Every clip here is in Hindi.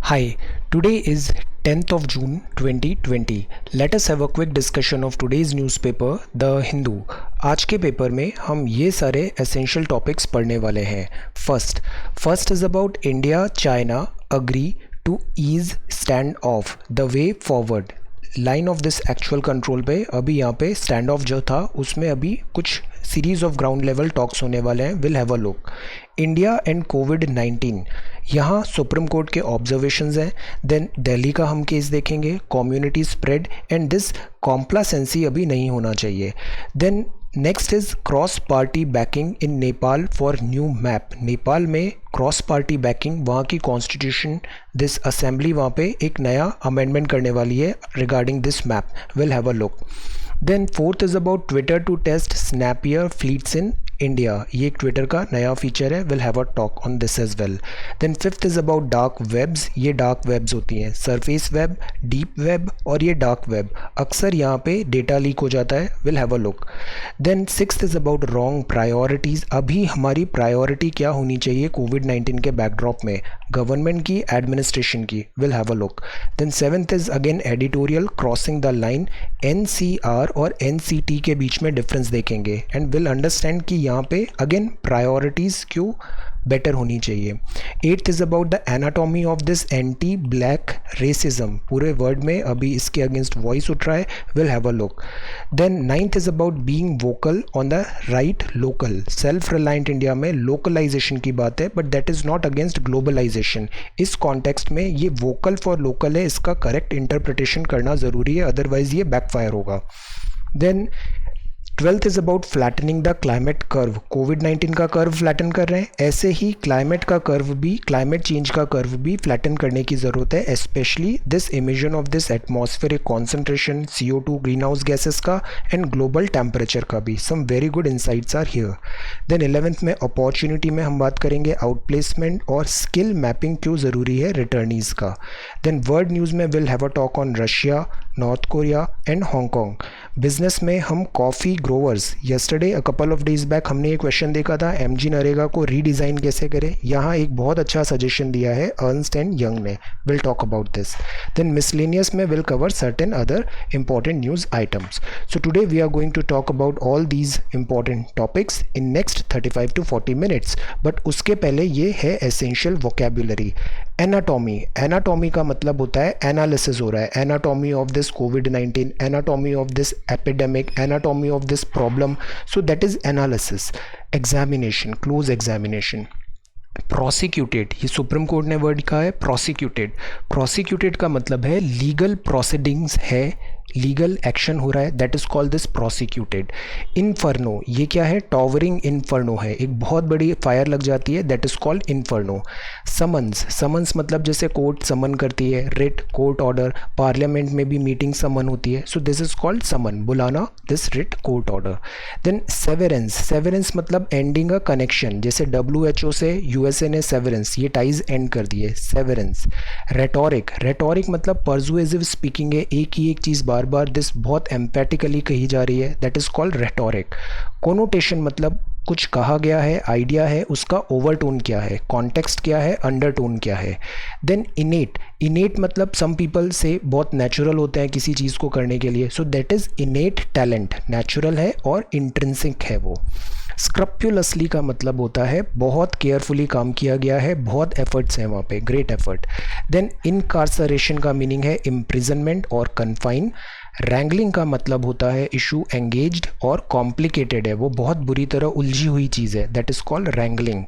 Hi, today is 10th of June 2020. Let us have a quick discussion of today's newspaper, The Hindu. आज के पेपर में हम ये सारे एसेंशियल टॉपिक्स पढ़ने वाले हैं. First is about India China agree to ease stand off the way forward. Line of this actual control पे अभी यहाँ पे स्टैंड ऑफ जो था उसमें अभी कुछ series of ground level talks होने वाले हैं. Will have a look. India and कोविड-19, यहाँ सुप्रीम कोर्ट के ऑब्जर्वेशंस हैं. देन दिल्ली का हम केस देखेंगे, community spread and this complacency अभी नहीं होना चाहिए. Then next is cross party backing in Nepal for new map. Nepal में क्रॉस पार्टी बैकिंग, वहाँ की कॉन्स्टिट्यूशन दिस असेंबली वहाँ पे एक नया अमेंडमेंट करने वाली है regarding this map. Will have a look. Then fourth is about Twitter to test snappier fleets in India. ये एक ट्विटर का नया फीचर है. Will have a talk on this as well. Then fifth is about dark webs. ये डार्क वेब्स होती हैं, सरफेस वेब, डीप वेब और ये डार्क वेब. अक्सर यहाँ पे डेटा लीक हो जाता है. Will have a look. Then sixth is about wrong priorities. अभी हमारी प्रायोरिटी क्या होनी चाहिए कोविड-19 के बैकड्रॉप में, गवर्नमेंट की, एडमिनिस्ट्रेशन की. Will have a look. Then seventh is again editorial crossing the line. NCR और NCT के बीच में डिफरेंस देखेंगे एंड विल अंडरस्टैंड कि यहाँ पे अगेन प्रायोरिटीज़ क्यों बेटर होनी चाहिए. Eighth is about the anatomy of this anti black racism. पूरे वर्ल्ड में अभी इसके अगेंस्ट वॉइस उठ रहा है. Will have a look. Then ninth is about being vocal on the right local. Self reliant India में लोकलाइजेशन की बात है, but that is not against globalisation. इस कॉन्टेक्स्ट में ये वोकल फॉर लोकल है, इसका करेक्ट इंटरप्रिटेशन करना ज़रूरी है, अदरवाइज ये बैकफायर होगा. Then twelfth is about flattening the climate curve. कोविड-19 का कर्व फ्लैटन कर रहे हैं, ऐसे ही क्लाइमेट का कर्व भी, क्लाइमेट चेंज का कर्व भी फ्लैटन करने की ज़रूरत है. Especially this emission of this atmospheric concentration, CO2 greenhouse gases का एंड ग्लोबल टेम्परेचर का भी. Some very good insights are here. Then 11th में अपॉर्चुनिटी में हम बात करेंगे आउटप्लेसमेंट और स्किल मैपिंग क्यों ज़रूरी है रिटर्नीज़ का. देन वर्ल्ड न्यूज़ में will have a talk on Russia, north Korea and Hong Kong. Business में हम coffee growers, yesterday a couple of days back हमने ये क्वेश्चन देखा था, MG नरेगा को रीडिज़ाइन कैसे करें. यहाँ एक बहुत अच्छा सजेशन दिया है अर्नस्ट एंड यंग ने. Will talk about this. Then miscellaneous में will cover certain other important news items. So today we are going to talk about all these important topics in next 35 to 40 minutes. But उसके पहले ये है एसेंशियल वोकेबुलरी. एनाटॉमी. एनाटॉमी का मतलब होता है एनालिसिस हो रहा है. Anatomy of this covid, anatomy of this epidemic, anatomy of this problem. So that is analysis. Examination, close examination. Prosecuted, ये सुप्रीम कोर्ट ने वर्ड कहा है प्रोसिक्यूटेड. प्रोसिक्यूटेड का मतलब है लीगल प्रोसीडिंग्स है, लीगल एक्शन हो रहा है, that is called this prosecuted. Inferno, ये क्या है, टॉवरिंग इन्फर्नो है, एक बहुत बड़ी फायर लग जाती है, that is called inferno. Summons, summons मतलब जैसे कोर्ट समन करती है, रिट कोर्ट ऑर्डर, पार्लियामेंट में भी मीटिंग समन होती है, so this is called summon, बुलाना, this writ court order. Then severance. Severance मतलब एंडिंग अ कनेक्शन, जैसे WHO से USA ने सेवेरेंस, ये टाइज एंड कर दिए, सेवेरेंस. रेटोरिक. रेटोरिक मतलब परसुएसिव स्पीकिंग है, एक ही एक चीज़ बार बार दिस बहुत एम्पैटिकली कही जा रही है, that is called rhetoric. Connotation मतलब कुछ कहा गया है, आइडिया है, उसका ओवरटोन क्या है, कॉन्टेक्स्ट क्या है, अंडरटोन क्या है. देन इनेट. इनेट मतलब सम पीपल से बहुत नेचुरल होते हैं किसी चीज़ को करने के लिए, so that is इनेट talent, natural है और इंट्रिंसिक है वो. स्क्रप्युलसली का मतलब होता है बहुत केयरफुली काम किया गया है, बहुत एफर्ट्स हैं वहाँ पे, ग्रेट एफर्ट. देन इनकार्सरेशन का मीनिंग है इम्प्रिजनमेंट और कन्फाइन. रैंगलिंग का मतलब होता है इशू एंगेज्ड और कॉम्प्लिकेटेड है, वो बहुत बुरी तरह उलझी हुई चीज़ है, that is called wrangling.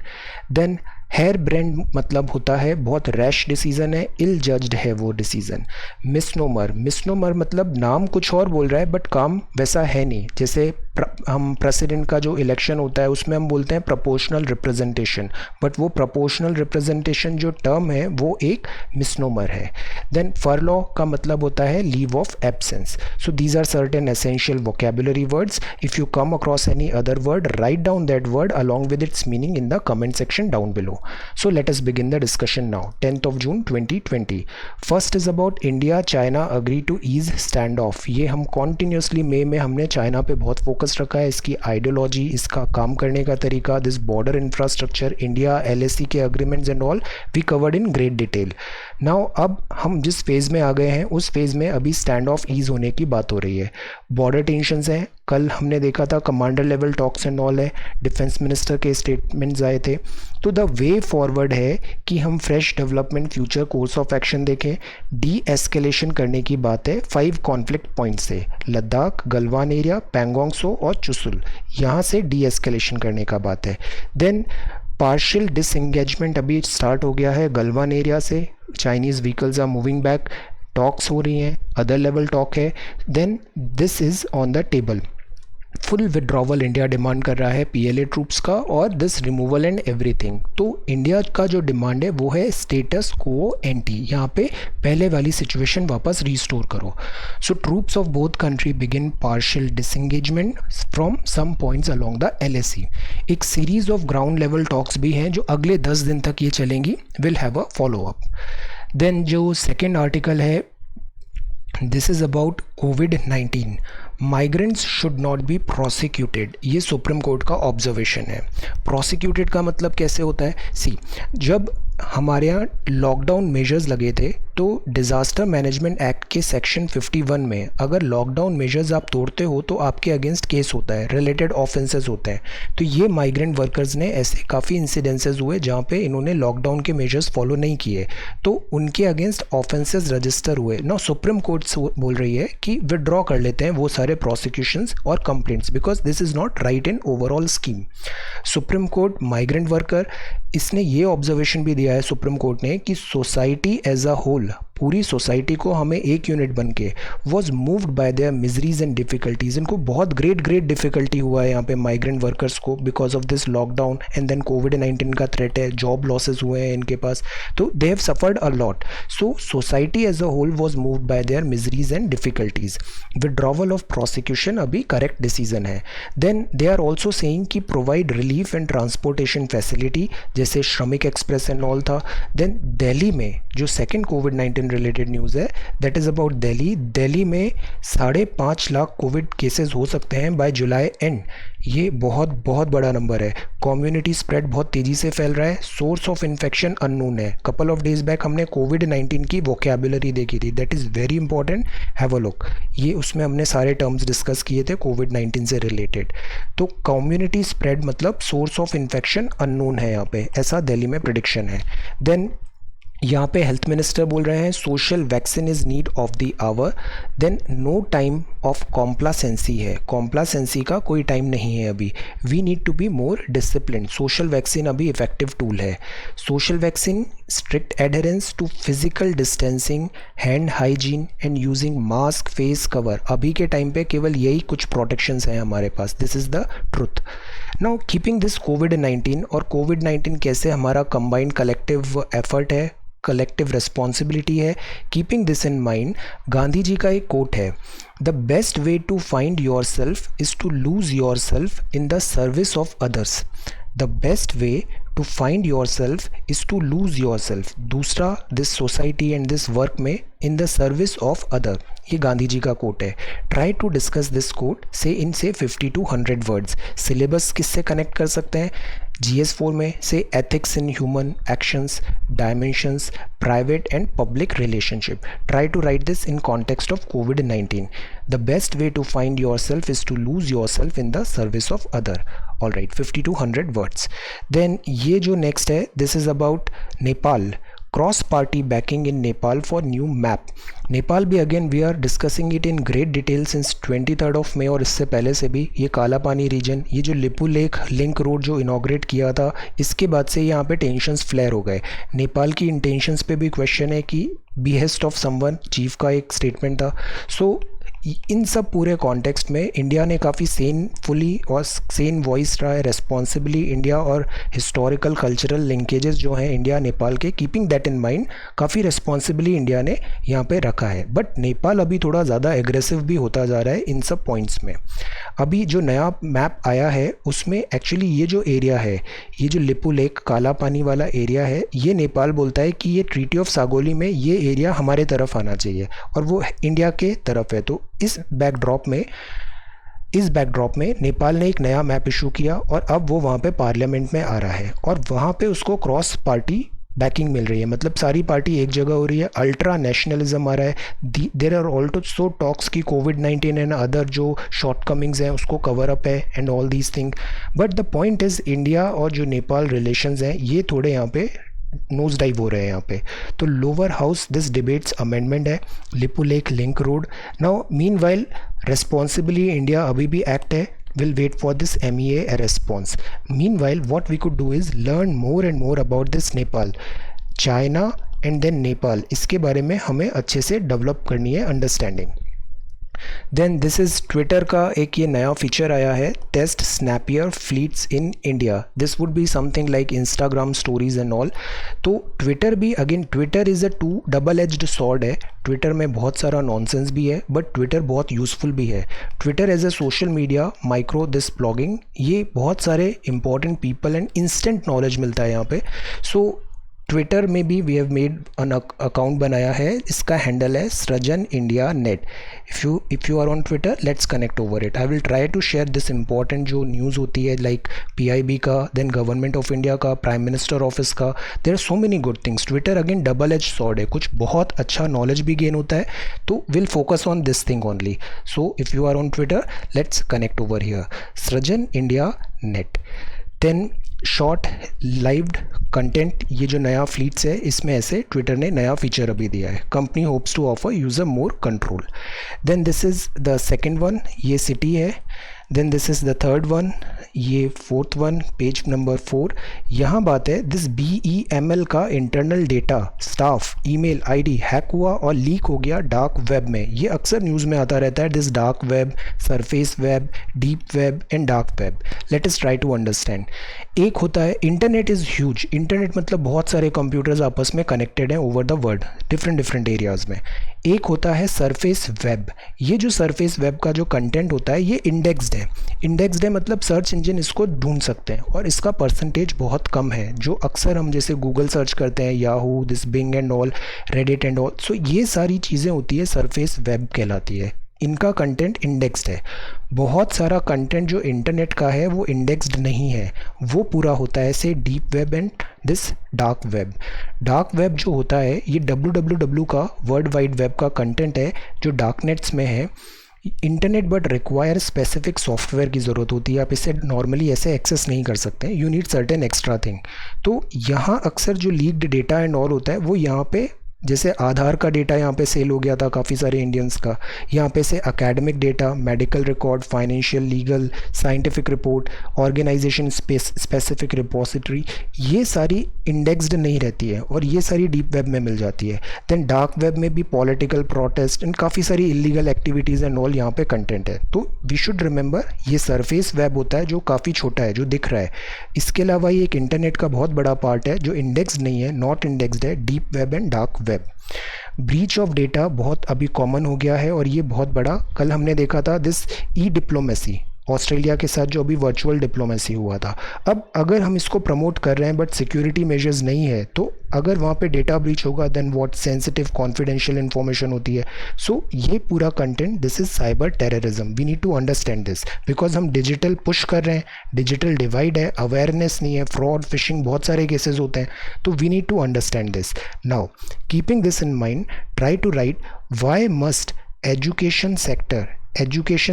Then hare brain मतलब होता है बहुत रैश डिसीज़न है, इल जज्ड है वो डिसीज़न. मिसनोमर. मिसनोमर मतलब नाम कुछ और बोल रहा है बट काम वैसा है नहीं, जैसे हम प्रेसिडेंट का जो इलेक्शन होता है उसमें हम बोलते हैं प्रोपोर्शनल रिप्रेजेंटेशन, बट वो प्रोपोर्शनल रिप्रेजेंटेशन जो टर्म है वो एक मिसनोमर है. देन फरलॉ का मतलब होता है leave of absence. So these are certain essential vocabulary words. If you come across any other word, write down that word along with its meaning in the comment section down below. So let us begin the discussion now. 10th of June 2020. First is about India China agree to ease standoff. ये हम continuously मई में हमने चाइना पे बहुत फोकस रखा है, इसकी आइडियोलॉजी, इसका काम करने का तरीका, this border infrastructure, India LAC के agreements and all we covered in great detail. Now अब हम जिस फेज़ में आ गए हैं उस फेज़ में अभी स्टैंड ऑफ ईज होने की बात हो रही है। बॉर्डर टेंशंस हैं, कल हमने देखा था commander level talks and all है, डिफेंस मिनिस्टर के स्टेटमेंट्स आए थे। तो द वे फॉरवर्ड है कि हम fresh development future course of action देखें। डी एस्केलेशन करने की बात है 5 कॉन्फ्लिक्ट पॉइंट से, लद्दाख, गलवान एरिया, पैंगोंग सो और चुशुल, यहाँ से डी एस्केलेशन करने का बात है। देन पार्शियल डिसएंगेजमेंट अभी स्टार्ट हो गया है गलवान एरिया से, Chinese vehicles are moving back, talks हो रही हैं, अदर लेवल टॉक है। Then this is on the table. Full withdrawal India demand कर रहा है पीएलए ट्रूप्स का और दिस रिमूवल एंड एवरीथिंग। तो इंडिया का जो डिमांड है वो है स्टेटस को एंटी, यहाँ पे पहले वाली सिचुएशन वापस रिस्टोर करो। So troops of both country begin partial disengagement from some points along the LAC. एक series of ground level talks भी हैं जो अगले 10 दिन तक ये चलेंगी, will have a follow up. Then जो सेकेंड आर्टिकल है, दिस इज़ अबाउट कोविड-19, migrants should not be prosecuted. ये सुप्रीम कोर्ट का ऑब्जर्वेशन है। प्रोसिक्यूटेड का मतलब कैसे होता है? सी, जब हमारे यहाँ लॉकडाउन मेजर्स लगे थे तो डिज़ास्टर मैनेजमेंट एक्ट के सेक्शन 51 में अगर लॉकडाउन मेजर्स आप तोड़ते हो तो आपके अगेंस्ट केस होता है, रिलेटेड ऑफेंसेस होते हैं। तो ये माइग्रेंट वर्कर्स ने ऐसे काफ़ी इंसिडेंसेस हुए जहाँ पे इन्होंने लॉकडाउन के मेजर्स फॉलो नहीं किए, तो उनके अगेंस्ट ऑफेंसेस रजिस्टर हुए। ना सुप्रीम कोर्ट बोल रही है कि विड्रॉ कर लेते हैं वो सारे प्रोसिक्यूशंस और complaints, because this is not right in overall scheme. Supreme court migrant worker, इसने ये ऑब्जर्वेशन भी दिया है सुप्रीम कोर्ट ने कि सोसाइटी एज अ होल, पूरी सोसाइटी को हमें एक यूनिट बन के was moved by their miseries and difficulties. इनको बहुत ग्रेट डिफ़िकल्टी हुआ है यहाँ पे माइग्रेंट वर्कर्स को because of this lockdown and then कोविड-19 का थ्रेट है, जॉब लॉसेस हुए हैं इनके पास, तो they have suffered a lot. So society as a whole was moved by their miseries and difficulties. Withdrawal of prosecution अभी करेक्ट डिसीजन है। Then they are also saying कि provide relief and transportation facility, जैसे श्रमिक एक्सप्रेस एंड ऑल था। देन दिल्ली में जो सेकेंड कोविड-19 रिलेटेड न्यूज़ है, that is about Delhi. Delhi में 5.5 लाख कोविड केसेस हो सकते हैं बाय जुलाई एंड। ये बहुत बहुत बड़ा नंबर है। कम्युनिटी स्प्रेड बहुत तेज़ी से फैल रहा है। सोर्स ऑफ इन्फेक्शन अननोन है। कपल ऑफ डेज बैक हमने कोविड-19 की वोकैबुलरी देखी थी, that is very important, have a look. ये उसमें हमने सारे टर्म्स डिस्कस किए थे कोविड-19 से रिलेटेड। तो कम्युनिटी स्प्रेड मतलब सोर्स ऑफ इन्फेक्शन अननोन है यहाँ पे, ऐसा दिल्ली में प्रिडिक्शन है। देन यहाँ पे हेल्थ मिनिस्टर बोल रहे हैं social vaccine is need of the hour. Then no time of complacency है, कॉम्प्लासेंसी का कोई टाइम नहीं है अभी। We need to be more discipline. Social vaccine अभी इफेक्टिव टूल है। Social vaccine, strict adherence to physical distancing, hand hygiene and using mask, face cover. अभी के टाइम पे केवल यही कुछ प्रोटेक्शंस हैं हमारे पास। This is the truth. Now keeping this कोविड-19, और कोविड-19 कैसे हमारा कंबाइंड कलेक्टिव एफर्ट है, कलेक्टिव रिस्पॉन्सिबिलिटी है। Keeping this in mind, Gandhi ji का एक कोट है, the best way to find your self is to lose your self in the service of others. The best way to find your self is to lose your self, दूसरा this society and this work में, इन द सर्विस ऑफ अदर। ये गांधी जी का कोट है। Try to discuss this quote से इन से 50 to 100 वर्ड्स। सिलेबस किससे कनेक्ट कर सकते हैं? GS4 में से ethics in human actions, dimensions, private and public relationship. Try to write this in context of कोविड-19। The best way to find your self is to lose your self in the service of other. All right, 50 to 100 words. Then ये जो नेक्स्ट है, this is about Nepal. Cross party backing in Nepal for new map. Nepal भी again we are discussing it in great detail since 23 of May, और इससे पहले से भी। ये काला पानी रीजन, ये जो लिपू लेक लिंक रोड जो इनॉग्रेट किया था, इसके बाद से यहाँ पे टेंशन्स फ्लेयर हो गए। नेपाल की इंटेंशंस पे भी क्वेश्चन है कि बिहेस्ट ऑफ समवन, चीफ का एक स्टेटमेंट था। सो इन सब पूरे कॉन्टेक्स्ट में इंडिया ने काफ़ी सेनफुली और सेन वॉइस रहा है, रेस्पॉन्सिबली इंडिया, और हिस्टोरिकल कल्चरल लिंकेजेस जो हैं इंडिया नेपाल के, कीपिंग दैट इन माइंड, काफ़ी रेस्पॉन्सिबली इंडिया ने यहाँ पे रखा है। बट नेपाल अभी थोड़ा ज़्यादा एग्रेसिव भी होता जा रहा है इन सब पॉइंट्स में। अभी जो नया मैप आया है उसमें एक्चुअली ये जो एरिया है, ये जो लिपू लेक काला पानी वाला एरिया है, ये नेपाल बोलता है कि ये ट्रीटी ऑफ सागोली में ये एरिया हमारे तरफ आना चाहिए और वो इंडिया के तरफ है। तो इस बैकड्रॉप में नेपाल ने एक नया मैप इशू किया और अब वो वहाँ पे पार्लियामेंट में आ रहा है और वहाँ पे उसको क्रॉस पार्टी बैकिंग मिल रही है, मतलब सारी पार्टी एक जगह हो रही है, अल्ट्रा नेशनलिज्म आ रहा है। देर आर ऑल्सो टॉक्स की कोविड-19 एंड अदर जो शॉर्टकमिंग्स हैं उसको कवर अप है and all these thing. But the point is India और जो नेपाल रिलेशंस हैं ये थोड़े यहाँ पे नोज डाइव हो रहे हैं यहाँ पे। तो lower house this debates amendment है, Lipulekh link road. Now meanwhile responsibly India अभी भी एक्ट है, will wait for this MEA response. Meanwhile, what we could do is learn more and more about this Nepal, China and then Nepal. इसके बारे में हमें अच्छे से डेवलप करनी है understanding. Then this is Twitter का एक ये नया फीचर आया है, test snappier fleets in India. This would be something like Instagram stories and all. तो ट्विटर भी again, Twitter is a two double edged sword है। ट्विटर में बहुत सारा नॉनसेंस भी है बट ट्विटर बहुत यूज़फुल भी है। Twitter as a social media, micro this blogging, ये बहुत सारे important people and instant knowledge मिलता है यहाँ पे। सो ट्विटर में भी we have made an account बनाया है, इसका हैंडल है Srijan India net. If you are on Twitter let's connect over it. I will try to share this important जो न्यूज़ होती है लाइक PIB का, देन गवर्नमेंट ऑफ इंडिया का, प्राइम मिनिस्टर ऑफिस का। There are so many good things. Twitter again double edge sword है, कुछ बहुत अच्छा नॉलेज भी गेन होता है। तो will focus on this thing only. So if you are on Twitter let's connect over here, Srijan India net. Then short lived content, ये जो नया फ्लीट्स है इसमें ऐसे ट्विटर ने नया फीचर अभी दिया है, company hopes to offer user more control. Then this is the second one, ये सिटी है। Then this is the third one, ये फोर्थ वन, पेज नंबर 4। यहाँ बात है दिस BEML का internal data, staff, email ID hack हुआ और लीक हो गया डार्क वेब में। ये अक्सर न्यूज़ में आता रहता है, this dark web, surface web, deep web and dark web. Let us try to understand. एक होता है इंटरनेट इज़ ह्यूज। इंटरनेट मतलब बहुत सारे कंप्यूटर्स आपस में कनेक्टेड हैं over the world, different areas में। एक होता है सरफेस वेब। ये जो सरफेस वेब का जो कंटेंट होता है ये इंडेक्स्ड है। इंडेक्स्ड है मतलब सर्च इंजन इसको ढूंढ सकते हैं और इसका परसेंटेज बहुत कम है, जो अक्सर हम जैसे गूगल सर्च करते हैं, Yahoo, this Bing and all, Reddit and all. So ये सारी चीज़ें होती है सरफेस वेब कहलाती है। इनका कंटेंट इंडेक्स्ड है। बहुत सारा कंटेंट जो इंटरनेट का है वो इंडेक्स्ड नहीं है, वो पूरा होता है से deep web and this dark web. Dark web जो होता है ये www का, वर्ल्ड वाइड वेब का कंटेंट है जो डार्क नेट्स में है। Internet but require specific software की ज़रूरत होती है, आप इसे नॉर्मली ऐसे एक्सेस नहीं कर सकते, you need certain extra thing. तो यहाँ अक्सर जो लीक्ड डेटा एंड ऑल होता है वो यहाँ पे, जैसे आधार का डेटा यहाँ पे सेल हो गया था काफ़ी सारे इंडियंस का, यहाँ पे से academic data, medical record, financial, legal, scientific report, organisation specific repository, ये सारी इंडेक्स्ड नहीं रहती है और ये सारी डीप वेब में मिल जाती है। देन डार्क वेब में भी पॉलिटिकल प्रोटेस्ट एंड काफ़ी सारी इलीगल एक्टिविटीज़ एंड ऑल यहाँ पे कंटेंट है। तो वी शुड रिमेंबर ये सरफेस वेब होता है जो काफ़ी छोटा है, जो दिख रहा है। इसके अलावा ये एक इंटरनेट का बहुत बड़ा पार्ट है जो इंडेक्स्ड नहीं है, नॉट इंडेक्स्ड है, deep web and dark web. Breach of data बहुत अभी कॉमन हो गया है और ये बहुत बड़ा, कल हमने देखा था दिस डिप्लोमेसी, ऑस्ट्रेलिया के साथ जो अभी वर्चुअल डिप्लोमेसी हुआ था। अब अगर हम इसको प्रमोट कर रहे हैं बट सिक्योरिटी मेजर्स नहीं है, तो अगर वहाँ पे डेटा ब्रीच होगा then what, sensitive confidential information होती है। सो ये पूरा content, this is cyber terrorism. We need to understand this because हम डिजिटल पुश कर रहे हैं, डिजिटल डिवाइड है, अवेयरनेस नहीं है, फ्रॉड, फिशिंग, बहुत सारे केसेस होते हैं। तो we need to understand this. Now keeping this in mind, try to write why must education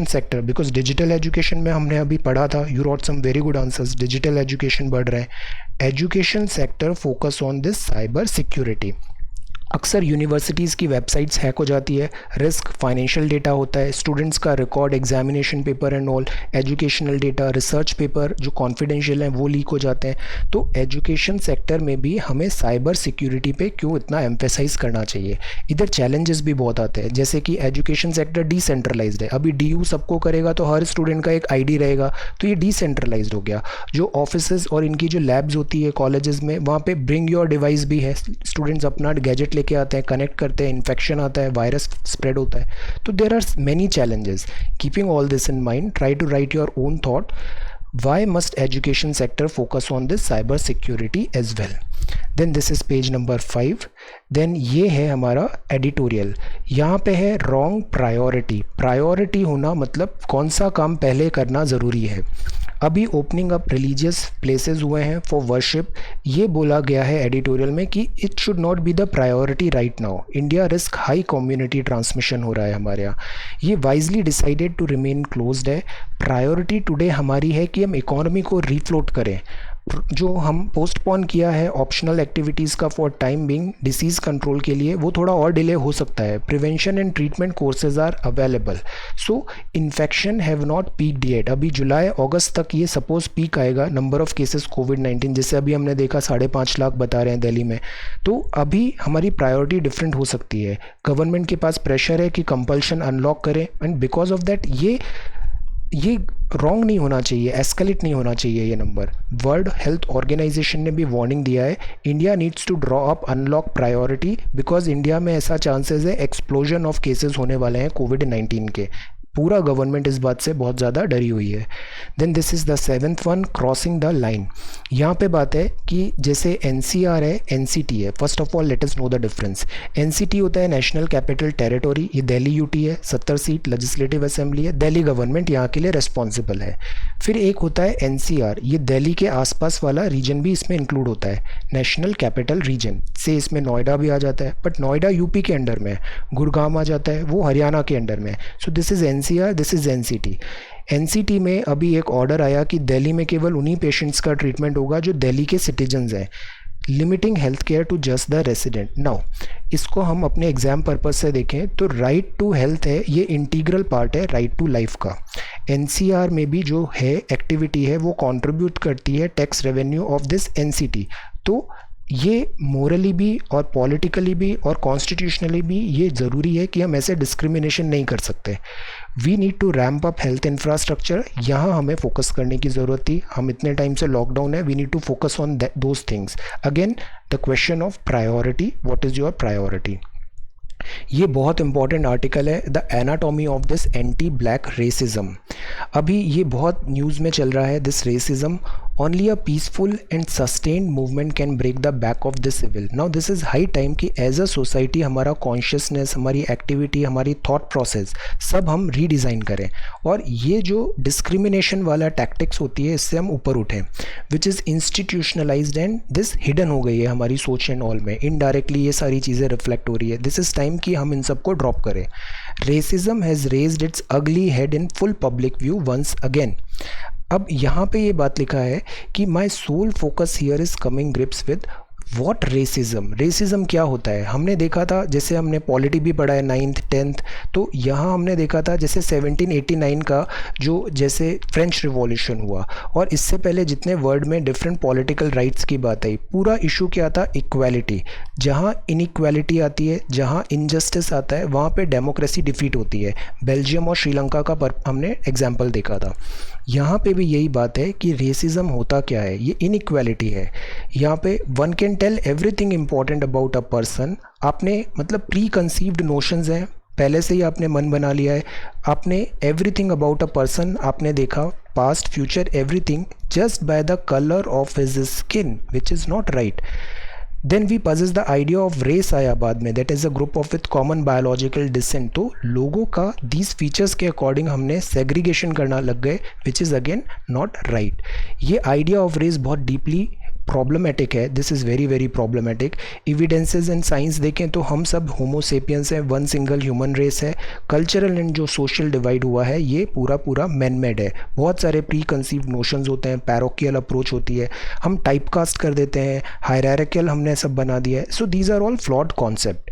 sector, because digital education में हमने अभी पढ़ा था, you wrote some very good answers, digital education बढ़ रहा है। Education sector focus on this cyber security. अक्सर यूनिवर्सिटीज़ की वेबसाइट्स हैक हो जाती है, रिस्क, फाइनेंशियल डेटा होता है, स्टूडेंट्स का record, examination paper and all, educational data, research paper जो कॉन्फिडेंशियल हैं वो लीक हो जाते हैं। तो एजुकेशन सेक्टर में भी हमें साइबर सिक्योरिटी पे क्यों इतना एम्फेसाइज करना चाहिए। इधर चैलेंजेस भी बहुत आते हैं, जैसे कि एजुकेशन सेक्टर डिसेंट्रलाइज्ड है, अभी DU सबको करेगा तो हर स्टूडेंट का एक ID रहेगा, तो ये डिसेंट्रलाइज्ड हो गया। जो ऑफिसेज और इनकी जो लैब्स होती है कॉलेजेस में, वहाँ पे ब्रिंग योर डिवाइस भी है, स्टूडेंट्स अपना गैजेट लेके आते हैं, कनेक्ट करते हैं, इन्फेक्शन आता है, वायरस स्प्रेड होता है। तो there are many challenges. Keeping all this in mind, try to write your own thought, why must education sector focus on this cyber security as well. Then this is page number 5. Then ये है हमारा एडिटोरियल। यहाँ पे है रॉन्ग प्रायोरिटी। प्रायोरिटी होना मतलब कौन सा काम पहले करना ज़रूरी है। अभी ओपनिंग अप रिलीजियस प्लेसेस हुए हैं फॉर वर्शिप। ये बोला गया है एडिटोरियल में कि it should not be the priority right now, India risk high community transmission हो रहा है हमारे यहाँ। ये wisely decided to remain closed है। प्रायोरिटी टुडे हमारी है कि हम इकोनॉमी को रीफ्लोट करें। जो हम पोस्टपोन किया है ऑप्शनल एक्टिविटीज़ का for time being disease control के लिए, वो थोड़ा और डिले हो सकता है। Prevention and treatment courses are available. So infection have not peaked yet. अभी जुलाई अगस्त तक ये सपोज पीक आएगा नंबर ऑफ केसेस कोविड-19, जैसे अभी हमने देखा 5.5 लाख बता रहे हैं दिल्ली में। तो अभी हमारी प्रायोरिटी डिफरेंट हो सकती है। गवर्नमेंट के पास प्रेशर है कि कंपल्शन अनलॉक करें, एंड बिकॉज ऑफ दैट ये रॉन्ग नहीं होना चाहिए, एस्केलेट नहीं होना चाहिए ये नंबर। वर्ल्ड हेल्थ ऑर्गेनाइजेशन ने भी वार्निंग दिया है, India needs to draw up unlock priority, because India में ऐसा चांसेस है एक्सप्लोजन ऑफ केसेस होने वाले हैं कोविड-19 के। पूरा गवर्नमेंट इस बात से बहुत ज़्यादा डरी हुई है। Then this is the 7th one, crossing the line. यहाँ पे बात है कि जैसे NCR है, NCT है। First of all let us know the difference. NCT होता है नेशनल कैपिटल टेरिटोरी, ये दिल्ली यूटी है, 70 सीट लेजिस्लेटिव असेंबली है, दिल्ली गवर्नमेंट यहाँ के लिए रिस्पॉन्सिबल है। फिर एक होता है NCR, ये दिल्ली के आसपास वाला रीजन भी इसमें इंक्लूड होता है, नेशनल कैपिटल रीजन से। इसमें नोएडा भी आ जाता है, बट नोएडा यूपी के अंडर में है। गुड़गांव आ जाता है, वो हरियाणा के अंडर में है। So this is NCR, this is NCT। NCT में अभी एक ऑर्डर आया कि दिल्ली में केवल उन्हीं पेशेंट्स का ट्रीटमेंट होगा जो दिल्ली के सिटीजन्स हैं, limiting health care to just the resident. Now इसको हम अपने एग्जाम पर्पज से देखें तो राइट टू हेल्थ है, ये इंटीग्रल पार्ट है राइट टू लाइफ का। NCR में भी जो है एक्टिविटी है वो कंट्रीब्यूट करती है tax revenue of this NCT। तो ये मोरली भी और पॉलिटिकली भी और कॉन्स्टिट्यूशनली भी ये ज़रूरी है कि हम ऐसे डिस्क्रिमिनेशन नहीं कर सकते। We need to ramp up health infrastructure, यहाँ हमें फोकस करने की ज़रूरत थी। हम इतने टाइम से लॉकडाउन है, we need to focus on those things. Again the question of priority, what is your priority. ये बहुत इंपॉर्टेंट आर्टिकल है, the anatomy of this anti black racism. अभी ये बहुत न्यूज़ में चल रहा है, this racism. Only a peaceful and sustained movement can break the back of this evil. Now this is high time कि एज अ सोसाइटी हमारा कॉन्शियसनेस, हमारी एक्टिविटी, हमारी थॉट प्रोसेस सब हम रीडिज़ाइन करें, और ये जो डिस्क्रिमिनेशन वाला टैक्टिक्स होती है इससे हम ऊपर उठें, which is institutionalised and this hidden हो गई है हमारी सोच एंड ऑल में। इनडायरेक्टली ये सारी चीज़ें रिफ्लेक्ट हो रही है। दिस इज़ टाइम कि हम इन सबको ड्रॉप करें। Racism has raised its ugly head in full public view once again. अब यहाँ पे ये बात लिखा है कि my sole focus here is coming grips with what racism. Racism क्या होता है हमने देखा था, जैसे हमने पॉलिटी भी पढ़ा है 9th 10th, तो यहाँ हमने देखा था जैसे 1789 का जो जैसे फ्रेंच रिवॉल्यूशन हुआ, और इससे पहले जितने वर्ल्ड में डिफरेंट पॉलिटिकल राइट्स की बात आई, पूरा इशू क्या था, इक्वालिटी। जहाँ इनइक्वालिटी आती है, जहाँ इनजस्टिस आता है, वहाँ पे डेमोक्रेसी डिफीट होती है। बेल्जियम और श्रीलंका का हमने एग्जाम्पल देखा था। यहाँ पे भी यही बात है कि रेसिज्म होता क्या है, ये इनइक्वालिटी है। यहाँ पे one can tell everything important about a person. आपने मतलब प्री कंसीव्ड नोशंस हैं, पहले से ही आपने मन बना लिया है। आपने एवरीथिंग अबाउट अ पर्सन आपने देखा, past future everything, just by the colour of his skin, which is not right. Then we possess the idea of race आया बाद में, that is a group of with common biological descent. तो लोगों का दीज फीचर्स के अकॉर्डिंग हमने सेग्रीगेशन करना लग गए, which is again not right. ये आइडिया ऑफ रेस बहुत डीपली प्रॉब्लमेटिक है, this is very very problematic. Evidences and science देखें तो हम सब होमोसेपियंस हैं, वन सिंगल ह्यूमन रेस है। कल्चरल एंड जो सोशल डिवाइड हुआ है ये पूरा पूरा मैन मेड है। बहुत सारे प्री कंसीव्ड नोशंस होते हैं, पैरोकियल अप्रोच होती है, हम टाइपकास्ट कर देते हैं, हायरार्कियल हमने सब बना दिया है। So these are all flawed concept.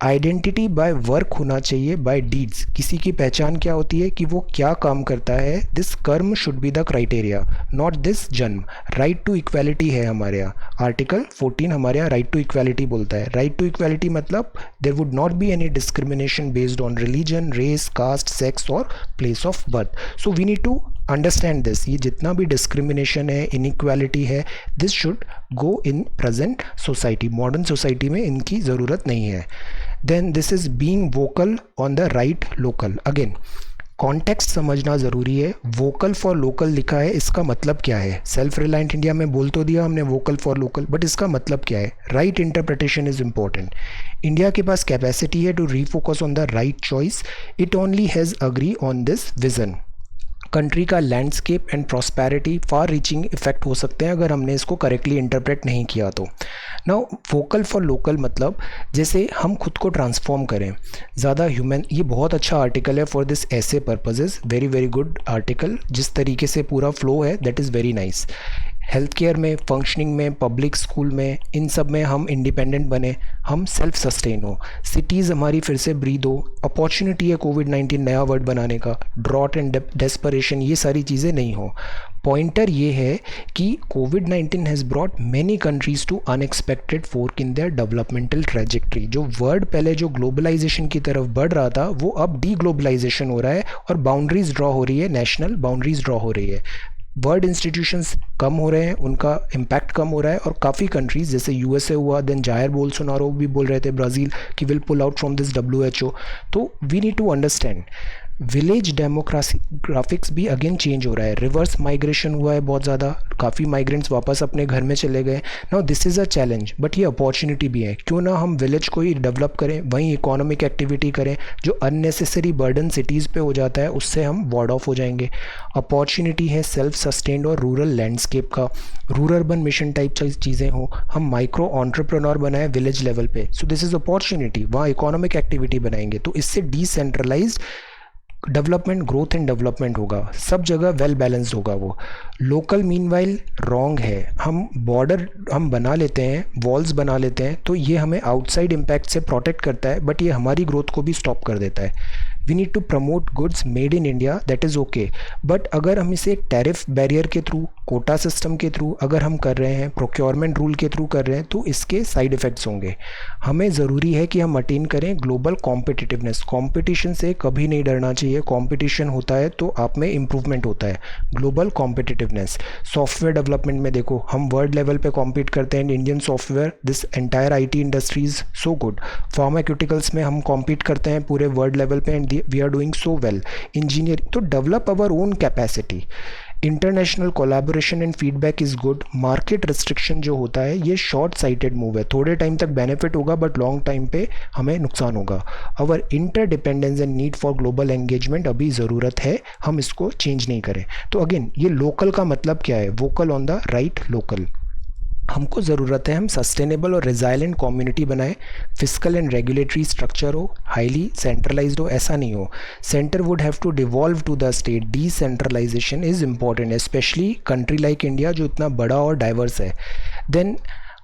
Identity by work होना चाहिए, बाय डीड्स। किसी की पहचान क्या होती है कि वो क्या काम करता है, दिस कर्म should be the criteria, not this जन्म। राइट टू इक्वालिटी है हमारे यहाँ, आर्टिकल 14 हमारे यहाँ राइट टू इक्वालिटी बोलता है। राइट टू इक्वालिटी मतलब there would not be any discrimination based on religion, race, caste, sex और place of birth. So we need to understand this. ये जितना भी डिस्क्रिमिनेशन है, इनइक्वालिटी है, this should go in present society. Modern society में इनकी ज़रूरत नहीं है। Then this is being vocal on the right local. Again context समझना ज़रूरी है। वोकल फॉर लोकल लिखा है, इसका मतलब क्या है? सेल्फ रिलायंट इंडिया में बोल तो दिया हमने वोकल फॉर लोकल, बट इसका मतलब क्या है? Right interpretation is important. India के पास कैपेसिटी है to refocus on the right choice, it only has agree on this vision. Country का landscape and prosperity far reaching effect हो सकते हैं अगर हमने इसको करेक्टली इंटरप्रेट नहीं किया तो। नाउ वोकल फॉर लोकल मतलब जैसे हम खुद को ट्रांसफॉर्म करें ज़्यादा ह्यूमन, ये बहुत अच्छा आर्टिकल है फॉर दिस ऐसे purposes, very very good article, जिस तरीके से पूरा फ्लो है that is very nice. Health care में, फंक्शनिंग में, पब्लिक स्कूल में, इन सब में हम इंडिपेंडेंट बने, हम सेल्फ सस्टेन हो, सिटीज़ हमारी फिर से ब्रीद हो, अपॉर्चुनिटी है कोविड-19 नया वर्ड बनाने का, ड्रॉट एंड डेस्परेशन ये सारी चीज़ें नहीं हो। पॉइंटर ये है कि कोविड-19 has brought many countries to unexpected fork in their developmental trajectory. जो वर्ड पहले जो ग्लोबलाइजेशन की तरफ बढ़ रहा था वो अब डी ग्लोबलाइजेशन हो रहा है और बाउंड्रीज ड्रॉ हो रही है, नेशनल बाउंड्रीज ड्रॉ हो रही है, वर्ल्ड इंस्टीट्यूशंस कम हो रहे हैं, उनका इम्पैक्ट कम हो रहा है, और काफ़ी कंट्रीज़ जैसे यूएसए हुआ, देन जायर बोल्सोनारो भी बोल रहे थे ब्राज़ील कि will pull out from this WHO। तो we need to understand village democracy graphics भी अगेन चेंज हो रहा है, रिवर्स माइग्रेशन हुआ है बहुत ज़्यादा, काफ़ी माइग्रेंट्स वापस अपने घर में चले गए। Now this is a challenge but ये अपॉर्चुनिटी भी है, क्यों ना हम विलेज को ही डेवलप करें, वहीं इकोनॉमिक एक्टिविटी करें, जो अननेसेसरी बर्डन सिटीज़ पे हो जाता है उससे हम वार्ड ऑफ हो जाएंगे। अपॉर्चुनिटी है सेल्फ सस्टेन्ड और रूरल लैंडस्केप का, रूरल अर्बन मिशन टाइप चीज़ें हो, हम माइक्रो एंटरप्रेन्योर बनाए विलेज लेवल पे, सो दिस इज़ अपॉर्चुनिटी, वहाँ इकोनॉमिक एक्टिविटी बनाएंगे तो इससे decentralised development, growth and development होगा, सब जगह वेल बैलेंस्ड होगा वो। लोकल मीनवाइल रॉन्ग है, हम बॉर्डर हम बना लेते हैं, वॉल्स बना लेते हैं तो ये हमें आउटसाइड इम्पैक्ट से प्रोटेक्ट करता है बट ये हमारी ग्रोथ को भी स्टॉप कर देता है। We need to promote goods made in India, that is okay, but अगर हम इसे टैरिफ बैरियर के थ्रू, कोटा सिस्टम के थ्रू अगर हम कर रहे हैं, प्रोक्योरमेंट रूल के थ्रू कर रहे हैं तो इसके साइड इफ़ेक्ट्स होंगे। हमें ज़रूरी है कि हम अटेन करें ग्लोबल कॉम्पिटिटिवनेस, कॉम्पिटिशन से कभी नहीं डरना चाहिए, कॉम्पिटिशन होता है तो आप में इम्प्रूवमेंट होता है। ग्लोबल कॉम्पिटिटिवनेस, सॉफ्टवेयर डेवलपमेंट में देखो हम वर्ल्ड लेवल पे कॉम्पीट करते हैं, Indian software, this entire IT industries so good, pharmaceuticals में हम कॉम्पीट करते हैं पूरे वर्ल्ड लेवल पे and we are doing so well, engineering, तो develop our own capacity, international collaboration and feedback is good. Market restriction जो होता है ये शॉर्ट साइटेड मूव है, थोड़े टाइम तक बेनिफिट होगा बट लॉन्ग टाइम पे हमें नुकसान होगा। Our interdependence and need for global engagement अभी ज़रूरत है, हम इसको चेंज नहीं करें। तो अगेन ये लोकल का मतलब क्या है, vocal on the right local, हमको ज़रूरत है हम सस्टेनेबल और रिजाइलेंट कम्युनिटी बनाएं, फिजिकल एंड रेगुलेटरी स्ट्रक्चर हो, हाईली सेंट्रलाइज्ड हो, ऐसा नहीं हो, centre would have to devolve to the state, decentralisation is important especially country like India जो इतना बड़ा और डाइवर्स है। देन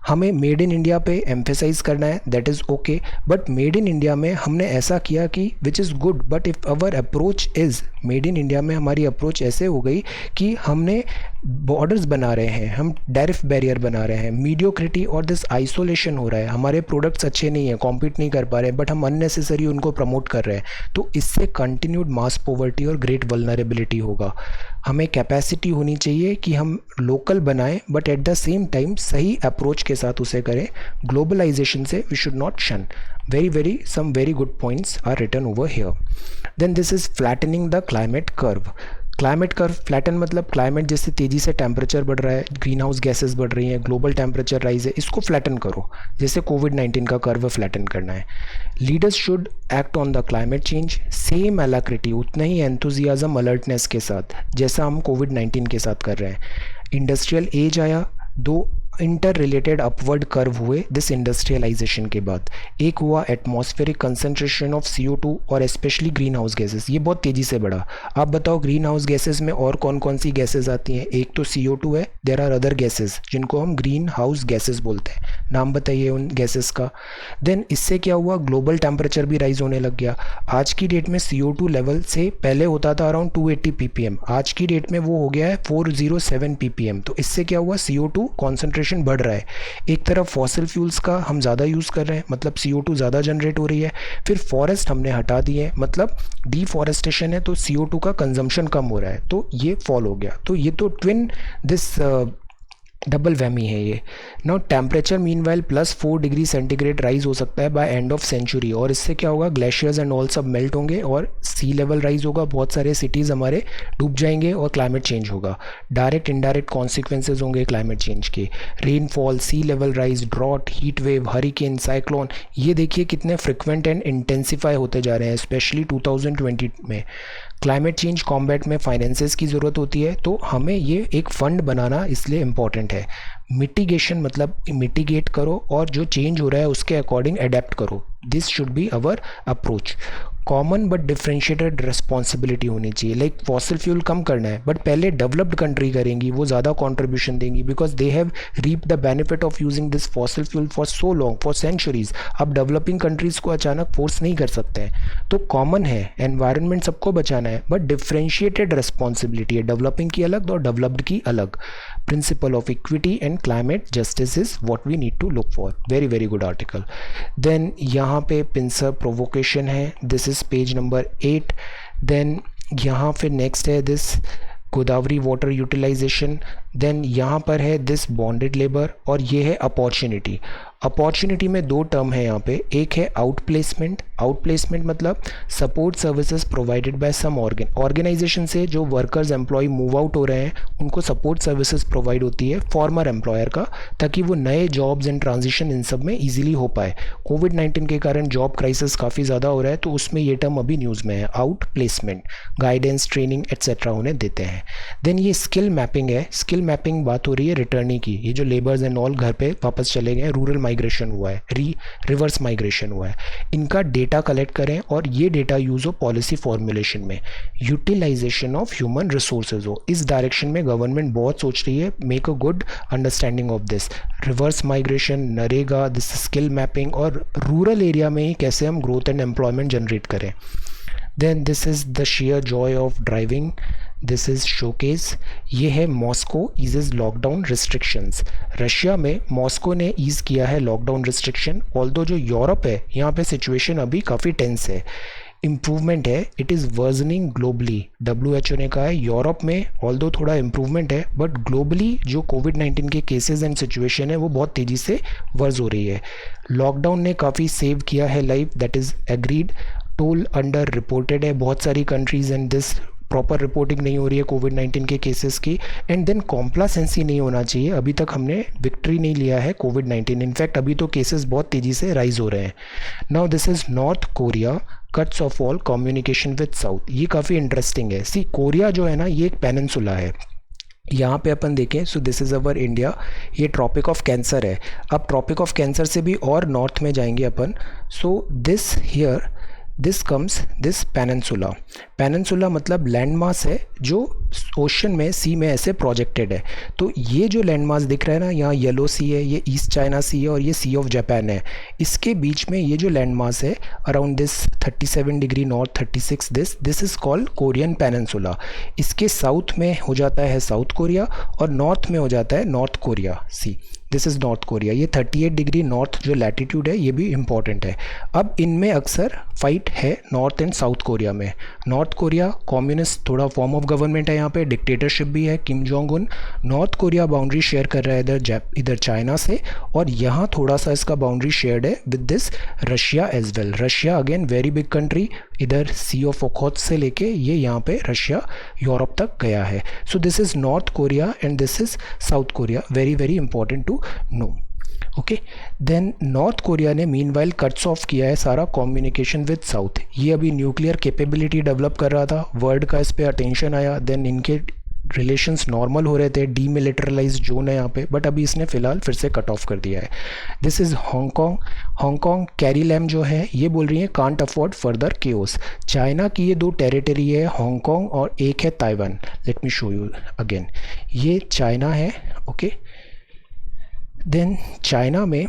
हमें मेड इन इंडिया पे एम्फेसाइज करना है, that is okay, but made in India में हमने ऐसा किया कि which is good, but if our approach is made in India में हमारी अप्रोच ऐसे हो गई कि हमने बॉर्डर्स बना रहे हैं, हम टैरिफ बैरियर बना रहे हैं, मीडियोक्रिटी और दिस आइसोलेशन हो रहा है, हमारे प्रोडक्ट्स अच्छे नहीं हैं, कॉम्पीट नहीं कर पा रहे हैं बट हम अननेसेसरी उनको प्रमोट कर रहे हैं, तो इससे कंटिन्यूड मास पॉवर्टी और ग्रेट वल्नरेबिलिटी होगा। हमें कैपेसिटी होनी चाहिए कि हम लोकल बनाएं but at the same time सही अप्रोच के साथ उसे करें, ग्लोबलाइजेशन से वी शुड नॉट शन। some very good points are written over here. Then this is flattening the climate curve. Climate curve flatten मतलब क्लाइमेट जैसे तेज़ी से टेम्परेचर बढ़ रहा है, ग्रीन हाउस गैसेस बढ़ रही हैं, ग्लोबल टेम्परेचर राइज है, इसको फ्लैटन करो, जैसे कोविड-19 का कर्व फ्लैटन करना है। Leaders should act on the climate change, same alacrity, उतना ही एंथुजियाज्म अलर्टनेस के साथ जैसा हम कोविड-19 के साथ कर रहे हैं। इंडस्ट्रियल एज आया, दो इंटर रिलेटेड अपवर्ड कर्व हुए दिस इंडस्ट्रियलाइजेशन के बाद, एक हुआ एटमॉस्फेरिक कंसंट्रेशन ऑफ CO2 और स्पेशली ग्रीन हाउस गैसेस, ये बहुत तेज़ी से बढ़ा। आप बताओ ग्रीन हाउस गैसेस में और कौन कौन सी गैसेस आती हैं, एक तो CO2 है, देयर आर अदर गैसेस जिनको हम ग्रीन हाउस गैसेस बोलते हैं, नाम बताइए उन गैसेस का। देन इससे क्या हुआ, ग्लोबल टेम्परेचर भी राइज होने लग गया। आज की डेट में CO2 लेवल से पहले होता था अराउंड 280 ppm, आज की डेट में वो हो गया है 407 ppm। तो इससे क्या हुआ, CO2 कॉन्सेंट्रेशन बढ़ रहा है। एक तरफ फॉसिल फ्यूल्स का हम ज़्यादा यूज़ कर रहे हैं, मतलब CO2 ज़्यादा जनरेट हो रही है, फिर फॉरेस्ट हमने हटा दिए, मतलब डिफॉरेस्टेशन है तो CO2 का कंजम्पशन कम हो रहा है, तो ये फॉल हो गया। तो ये तो ट्विन दिस डबल वैमी है ये। Now temperature meanwhile +4 degree centigrade rise हो सकता है बाय एंड ऑफ सेंचुरी, और इससे क्या होगा, ग्लेशियर्स एंड ऑल सब मेल्ट होंगे और सी लेवल राइज होगा, बहुत सारे सिटीज़ हमारे डूब जाएंगे और क्लाइमेट चेंज होगा। डायरेक्ट इनडायरेक्ट कॉन्सिक्वेंसेज होंगे क्लाइमेट चेंज के, rainfall, sea level rise, drought, heat wave, hurricane, cyclone, ये देखिए कितने फ्रिक्वेंट एंड इंटेंसिफाई होते जा रहे हैं स्पेशली 2020 में। क्लाइमेट चेंज कॉम्बैट में फाइनेंसेस की ज़रूरत होती है, तो हमें ये एक फ़ंड बनाना इसलिए इम्पॉर्टेंट है। मिटिगेशन मतलब मिटिगेट करो और जो चेंज हो रहा है उसके अकॉर्डिंग अडेप्ट करो, this should be our approach. Common but differentiated responsibility होनी चाहिए, लाइक फॉसिल फ्यूल कम करना है बट पहले डेवलप्ड कंट्री करेंगी, वो ज़्यादा कॉन्ट्रीब्यूशन देंगी because they have reap the benefit of using this fossil fuel for so long, for centuries. अब डेवलपिंग कंट्रीज़ को अचानक फोर्स नहीं कर सकते हैं, तो कॉमन है एनवायरनमेंट सबको बचाना है बट डिफ्रेंशिएटेड रिस्पॉन्सिबिलिटी है, डेवलपिंग की अलग और डेवलप्ड की अलग। Principle of equity and climate justice is what we need to look for. Very very good article. Then यहाँ पे पिंसर प्रोवोकेशन है, this is page number 8। Then यहाँ फिर नेक्स्ट है this Godavari water utilisation. Then यहाँ पर है दिस बॉन्डेड लेबर और ये है अपॉर्चुनिटी। अपॉर्चुनिटी में दो टर्म है यहाँ पे, एक है आउट प्लेसमेंट। आउट प्लेसमेंट मतलब support services provided by some organisation से जो वर्कर्स एम्प्लॉय मूव आउट हो रहे हैं उनको सपोर्ट सर्विसेज प्रोवाइड होती है फॉर्मर एम्प्लॉयर का, ताकि वो नए जॉब्स एंड ट्रांजिशन इन सब में ईजिली हो पाए। कोविड-19 के कारण जॉब क्राइसिस काफ़ी ज़्यादा हो रहा है, तो उसमें ये टर्म अभी न्यूज़ में है, out placement. Guidance, training etcetera उन्हें देते हैं। देन ये स्किल मैपिंग है। स्किल मैपिंग बात हो रही है रिटर्नी की, ये जो लेबर्स एंड ऑल घर पे वापस चले गए, रूरल माइग्रेशन हुआ है, रिवर्स माइग्रेशन हुआ है, इनका डेटा कलेक्ट करें और ये डेटा यूज़ हो पॉलिसी फॉर्मुलेशन में। यूटिलाइजेशन ऑफ ह्यूमन रिसोर्सेज हो, इस डायरेक्शन में गवर्नमेंट बहुत सोच रही है। Make a good understanding of this. Reverse migration, NREGA, this skill mapping और रूरल एरिया में ही कैसे हम ग्रोथ एंड एम्प्लॉयमेंट जनरेट करें। Then this is the share joy of driving, this is showcase. ये है Moscow eases lockdown restrictions. Russia में मॉस्को ने ईज़ किया है लॉकडाउन रिस्ट्रिक्शन, ऑल्दो जो यूरोप है यहाँ पे सिचुएशन अभी काफ़ी टेंस है। इम्प्रूवमेंट है, it is versioning globally. WHO ने कहा है यूरोप में ऑल्दो थोड़ा इम्प्रूवमेंट है बट ग्लोबली जो कोविड-19 के केसेस एंड सिचुएशन है वो बहुत तेज़ी से वर्ज हो रही है। लॉकडाउन ने काफ़ी सेव किया है life, that is agreed. Toll under reported है बहुत सारी countries and this proper reporting नहीं हो रही है कोविड-19 के केसेस की। एंड देन कॉम्प्लासेंसी नहीं होना चाहिए, अभी तक हमने विक्ट्री नहीं लिया है कोविड-19, इनफैक्ट अभी तो केसेस बहुत तेज़ी से राइज हो रहे हैं। Now this is North Korea, cuts of all communication with south. ये काफ़ी इंटरेस्टिंग है। सी कोरिया जो है ना ये एक पेनिनसुला है, यहाँ पे अपन देखें, सो दिस इज़ अवर इंडिया, ये ट्रॉपिक ऑफ कैंसर है। अब ट्रॉपिक ऑफ कैंसर से भी और नॉर्थ में जाएंगे अपन, so this here this comes this peninsula. Peninsula मतलब लैंड मास है जो ओशन में, सी में ऐसे प्रोजेक्टेड है। तो ये जो लैंड मास दिख रहा है ना, यहाँ येलो सी है, ये ईस्ट चाइना सी है और ये सी ऑफ जापान है। इसके बीच में ये जो लैंड मास है around this 37 degree north, 36 this is called Korean peninsula. इसके साउथ में हो जाता है साउथ कोरिया और नॉर्थ में हो जाता है north Korea. See this is North Korea. ये 38 डिग्री नॉर्थ जो लैटिट्यूड है ये भी इम्पॉर्टेंट है। अब इनमें अक्सर फाइट है नॉर्थ एंड साउथ कोरिया में। नॉर्थ कोरिया कम्युनिस्ट थोड़ा फॉर्म ऑफ गवर्नमेंट है, यहाँ पे डिक्टेटरशिप भी है, Kim Jong Un. North Korea boundary share कर रहा है इधर चाइना से, और यहाँ थोड़ा सा इसका बाउंड्री शेयर्ड है with this Russia as well. Russia again very big country, इधर सी ऑफ ओखोत से लेके ये यहाँ पे रशिया यूरोप तक गया है। So this is North Korea and this is South Korea, very very important to know. Okay, then North Korea ने मीनवाइल कट्स ऑफ किया है सारा कम्युनिकेशन विद साउथ। ये अभी न्यूक्लियर कैपेबिलिटी डेवलप कर रहा था, वर्ल्ड का इस पे अटेंशन आया, देन इनके रिलेशंस नॉर्मल हो रहे थे, डीमिलिटरलाइज जोन है यहाँ पे, बट अभी इसने फ़िलहाल फिर से कट ऑफ कर दिया है। This is Hong Kong. Hong Kong Carrie Lam जो है ये बोल रही है can't afford further chaos. China की ये दो टेरिटरी है, हांगकॉन्ग और एक है Taiwan. Let me show you again, ये चाइना है। ओके, देन चाइना में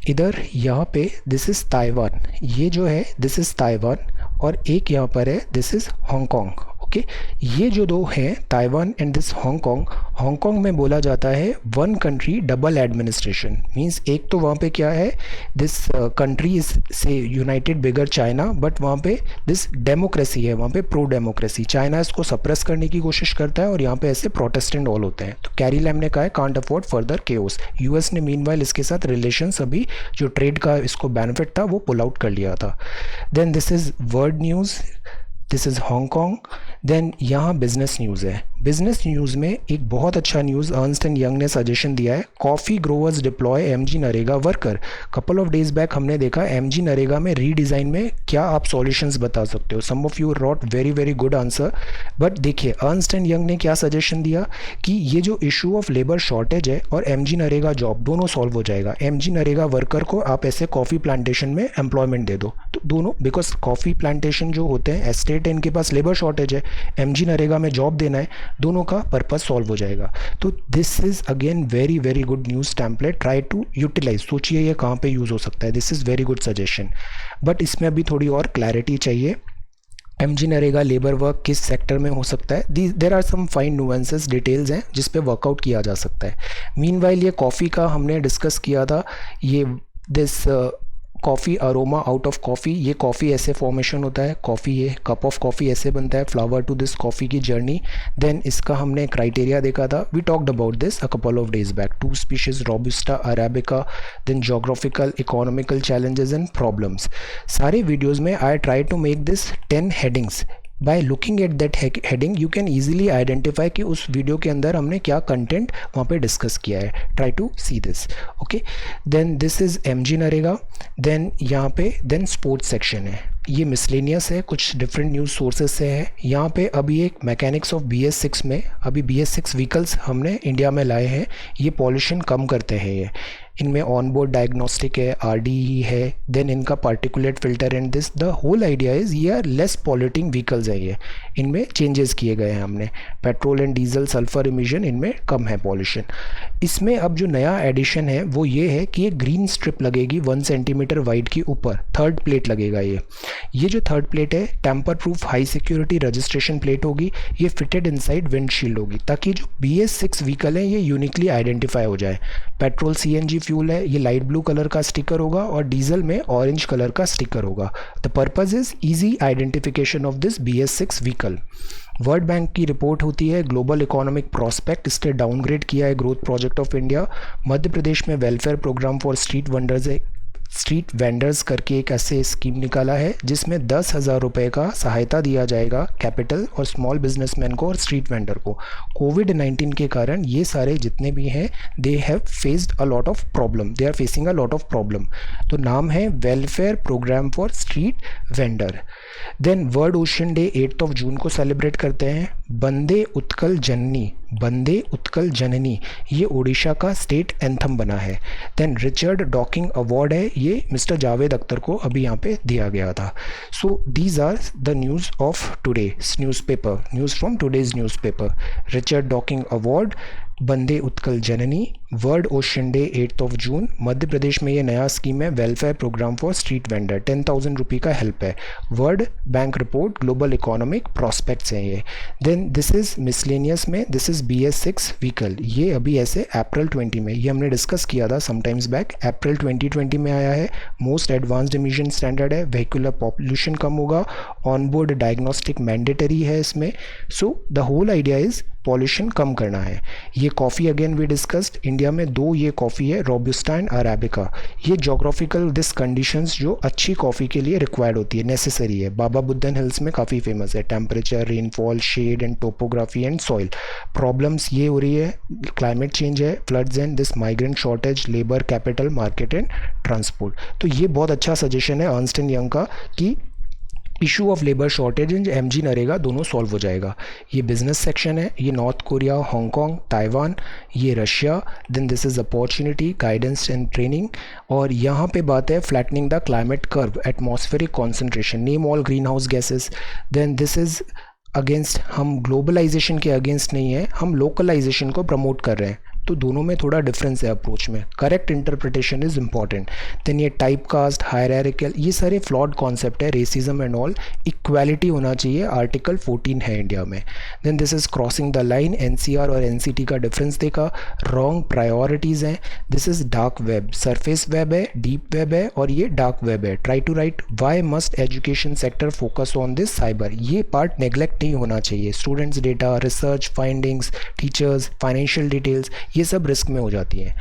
इधर यहाँ पे दिस इज़ ताइवान, ये जो है दिस इज़ ताइवान, और एक यहाँ पर है दिस इज़ हांगकॉन्ग। ओके, ये जो दो हैं Taiwan and this Hong Kong, Hong Kong में बोला जाता है one country double administration. Means एक तो वहाँ पे क्या है, दिस कंट्री इज से यूनाइटेड बिगर चाइना, बट वहाँ पे दिस डेमोक्रेसी है, वहाँ पे प्रो डेमोक्रेसी। चाइना इसको सप्रेस करने की कोशिश करता है और यहाँ पे ऐसे प्रोटेस्टेंट ऑल होते हैं। तो कैरी लैम ने कहा है can't afford further chaos. US ने मीनवाइल इसके साथ रिलेशंस, अभी जो ट्रेड का इसको बेनिफिट था वो पुल आउट कर लिया था। Then this is world news, this is Hong Kong. Then यहाँ बिजनेस न्यूज़ है। बिजनेस न्यूज़ में एक बहुत अच्छा न्यूज़ अर्न्स्ट एंड यंग ने सजेशन दिया है, coffee growers deploy MG NREGA worker. Couple of days back हमने देखा एमजी नरेगा में रीडिज़ाइन में क्या आप सॉल्यूशंस बता सकते हो। Some of you wrote very very good answer, but देखिए अर्न्स्ट एंड यंग ने क्या सजेशन दिया कि ये जो इशू ऑफ लेबर शॉर्टेज है और एमजी नरेगा जॉब दोनों सॉल्व हो जाएगा। एमजी नरेगा वर्कर को आप ऐसे कॉफ़ी प्लांटेशन में एम्प्लॉयमेंट दे दो, तो दोनों, बिकॉज कॉफ़ी प्लांटेशन जो होते हैं एस्टेट है, इनके पास लेबर शॉर्टेज है, एमजी नरेगा में जॉब देना है, दोनों का पर्पस सॉल्व हो जाएगा। तो this is again very very good news template, try to utilize, सोचिए ये कहाँ पे यूज़ हो सकता है। This is very good suggestion, but इसमें अभी थोड़ी और क्लैरिटी चाहिए। एमजी नरेगा लेबर वर्क किस सेक्टर में हो सकता है, there are some fine nuances, details हैं जिस पे वर्कआउट किया जा सकता है। मीनवाइल ये कॉफ़ी का हमने डिस्कस किया था, ये this coffee aroma out of coffee, ये कॉफ़ी ऐसे फॉर्मेशन होता है, कॉफ़ी ये कप ऑफ कॉफ़ी ऐसे बनता है, फ्लावर टू दिस कॉफ़ी की जर्नी। देन इसका हमने क्राइटेरिया देखा था, we talked about this a couple of days back, 2 species robusta arabica, then geographical economical challenges and problems. सारे वीडियोज़ में I try to make this 10 headings. By looking at that heading you can easily identify कि उस वीडियो के अंदर हमने क्या कंटेंट वहाँ पे डिस्कस किया है। Try to see this, okay. Then this is MG NREGA, then यहाँ पे देन स्पोर्ट्स सेक्शन है, ये मिसलेनियस है, कुछ डिफरेंट न्यूज़ सोर्सेज से है। यहाँ पे अभी एक मैकेनिक्स ऑफ BS6 में अभी BS6 व्हीकल्स हमने इंडिया में लाए हैं, ये पॉल्यूशन कम करते हैं। ये इनमें ऑन बोर्ड डायग्नोस्टिक है, RDE है, देन इनका particulate filter and this, the whole idea is ये आर लेस पॉल्यूटिंग व्हीकल्स है। ये इनमें चेंजेस किए गए हैं हमने, petrol and diesel sulphur emission इनमें कम है पॉल्यूशन। इसमें अब जो नया एडिशन है वो ये है कि ये ग्रीन स्ट्रिप लगेगी 1 सेंटीमीटर वाइड की ऊपर, थर्ड प्लेट लगेगा। ये जो थर्ड प्लेट है tamper proof high security registration plate होगी, ये फिटेड इनसाइड विंडशील्ड होगी, ताकि जो BS6 व्हीकल है ये यूनिकली आइडेंटिफाई हो जाए। पेट्रोल CNG फ्यूल है, ये लाइट ब्लू कलर का स्टिकर होगा और डीजल में ऑरेंज कलर का स्टिकर होगा। The purpose is easy identification of this BS6 vehicle. World bank की रिपोर्ट होती है ग्लोबल इकोनॉमिक प्रोस्पेक्ट, इसने डाउनग्रेड किया है growth project of India. Madhya Pradesh में welfare programme for street vendors करके एक ऐसे स्कीम निकाला है जिसमें 10,000 रुपये का सहायता दिया जाएगा कैपिटल और स्मॉल बिजनेसमैन को और स्ट्रीट वेंडर को। कोविड-19 के कारण ये सारे जितने भी हैं they have faced a lot of problem, they are facing a lot of problem. तो नाम है welfare programme for street vendor. Then world ocean day 8 June को सेलिब्रेट करते हैं। बंदे उत्कल जननी, बंदे उत्कल जननी ये ओडिशा का स्टेट एंथम बना है। देन रिचर्ड डॉकिंग अवार्ड है, ये मिस्टर जावेद अख्तर को अभी यहाँ पे दिया गया था। So these are the news of today's newspaper, news from today's newspaper. Richard Dawkins award, Bande Utkala Janani, world ocean day 8 June. Madhya Pradesh में ये नया स्कीम है welfare programme for street vendor, 10,000 रुपये का हेल्प है। World bank report global economic prospects हैं ये। देन दिस इज़ मिसलेनियस में, दिस इज़ BS6 व्हीकल, ये अभी ऐसे अप्रैल 20 में, ये हमने डिस्कस किया था समटाइम्स बैक, अप्रैल 2020 में आया है। मोस्ट एडवांस्ड इमिशन स्टैंडर्ड है, व्हीकुलर पॉल्यूशन कम होगा, ऑन बोर्ड डायग्नोस्टिक मैंडेटरी है इसमें। So the whole idea is pollution कम करना है। ये coffee again we discussed, India में 2 ये कॉफ़ी है, रोबस्टा एंड अरेबिका। ये जोग्राफिकल दिस कंडीशंस जो अच्छी कॉफ़ी के लिए रिक्वायर्ड होती है, नेसेसरी है। बाबा बुदन हिल्स में काफ़ी फेमस है, temperature, rainfall, shade and topography and soil. Problems ये हो रही है, क्लाइमेट चेंज है, floods and this migrant shortage, labour, capital, market and transport. तो ये बहुत अच्छा सजेशन है अर्न्स्ट एंड यंग का कि issue of labour shortage and MG NREGA दोनों सॉल्व हो जाएगा। ये बिजनेस सेक्शन है, ये नॉर्थ कोरिया, हांगकांग, ताइवान, ये Russia. Then this is opportunity, guidance and training. और यहाँ पे बात है flattening the climate curve, atmospheric concentration, name all greenhouse gases. Then this is against, हम ग्लोबलाइजेशन के अगेंस्ट नहीं है, हम लोकलाइजेशन को प्रमोट कर रहे हैं। तो दोनों में थोड़ा डिफरेंस है अप्रोच में, correct interpretation is important. Then ये टाइप कास्ट, हायरार्किकल, ये सारे फ्लॉड कॉन्सेप्ट है, रेसिज्म एंड ऑल। इक्वालिटी होना चाहिए, आर्टिकल 14 है इंडिया में। Then this is crossing the line, NCR और NCT का डिफरेंस देखा। रॉन्ग प्रायोरिटीज़ हैं, this is dark web, surface web है, डीप वेब है और ये डार्क वेब है। Try to write why must education sector focus on this cyber, ये पार्ट नेग्लेक्ट नहीं होना चाहिए। Students data, research findings, teachers, financial details, ये सब रिस्क में हो जाती हैं।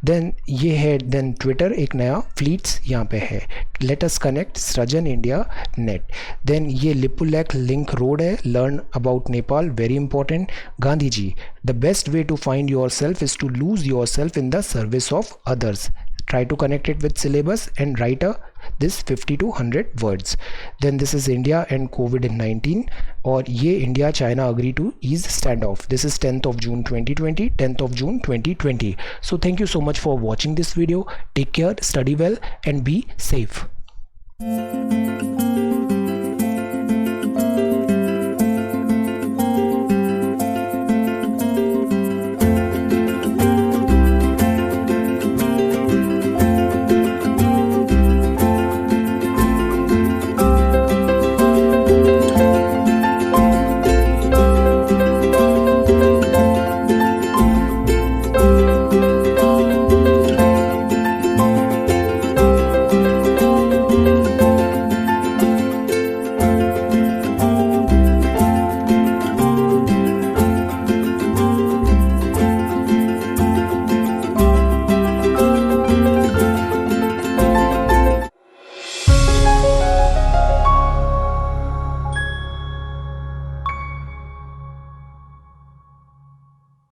देन ये है, देन ट्विटर एक नया फ्लीट्स यहाँ पे है। Let us connect Srijan India net. Then ये लिपुलेख लिंक रोड है, learn about Nepal, very important. Gandhi ji, the best way to find your self is to lose your self in the service of others. Try to connect it with syllabus and write this 50 to 100 words. Then this is India and COVID-19, और ये India China agree to ease standoff. This is 10th of June 2020, 10th of June 2020. So thank you so much for watching this video. Take care, study well and be safe.